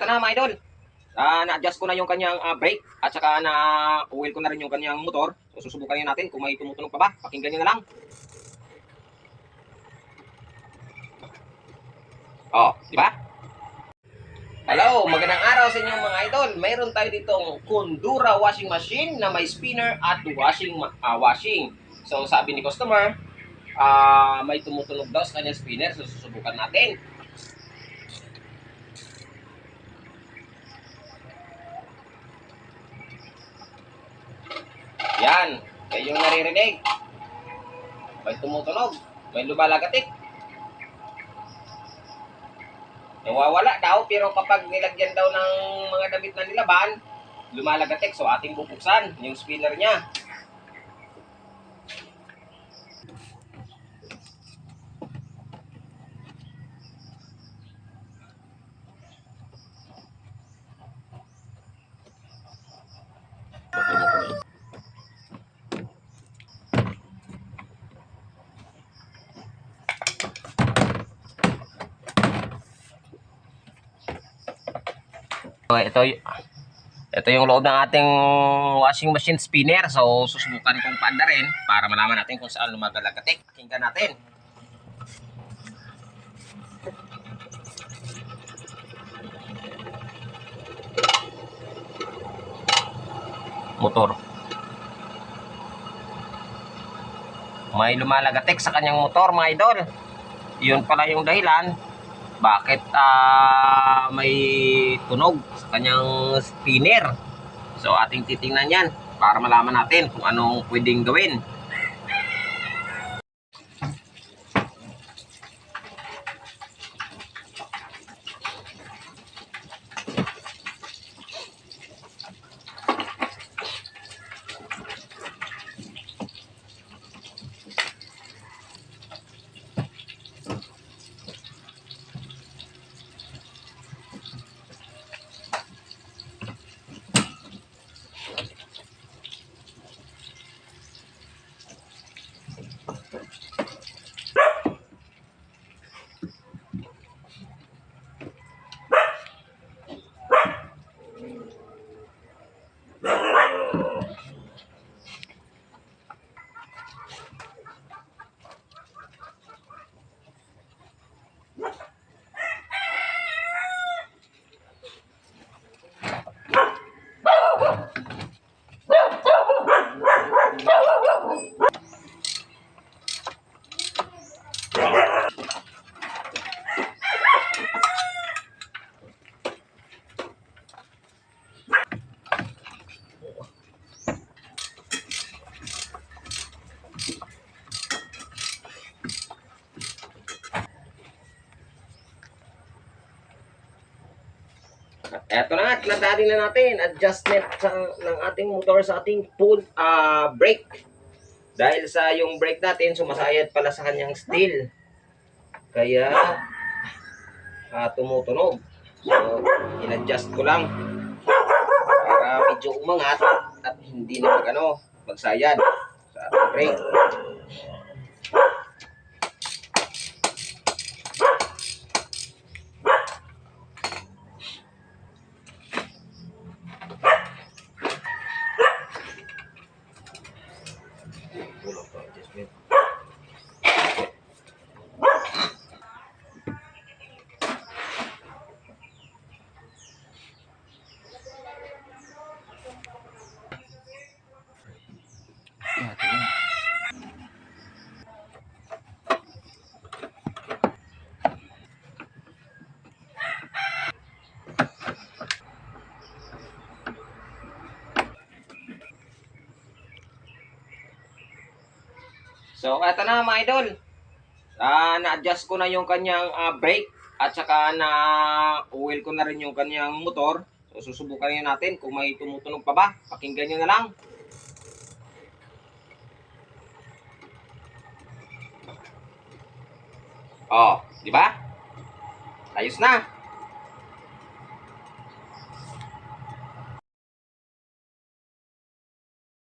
Ito na mga idol. Na-adjust ko na yung kanyang brake at saka na-oil ko na rin yung kanyang motor. So susubukan nyo natin kung may tumutunog pa ba. Pakinggan nyo na lang. Oh, di ba? Hello, magandang araw sa inyo mga idol. Mayroon tayo ditong Kundura washing machine na may spinner at washing. So sabi ni customer, may tumutunog daw sa kanyang spinner. So susubukan natin. Yan, kayo yung naririnig. May tumutunog, may lumalagatik. Nawawala daw, pero kapag nilagyan daw ng mga damit na nilaban, lumalagatik. So ating bubuksan yung spinner niya. So, ito yung loob ng ating washing machine spinner. So susubukan kong paandarin para malaman natin kung saan lumagalagatik. Pakinggan natin. Motor. May lumalagatik sa kanyang motor mga idol. Yun pala yung dahilan bakit may tunog sa kanyang spinner. So ating titingnan yan para malaman natin kung anong pwedeng gawin. Eto na nga, tinatali na natin adjustment ng ating motor sa ating brake. Dahil sa yung brake natin, sumasayad pala sa kanyang steel. Kaya tumutunog. So, in-adjust ko lang para medyo umangat at hindi na magsayad sa ating brake. So, eto na mga idol. Na-adjust ko na yung kanyang brake at saka na-oil ko na rin yung kanyang motor. So, susubukan natin kung may tumutunog pa ba. Pakinggan nyo na lang. Oh, di ba? Ayos na.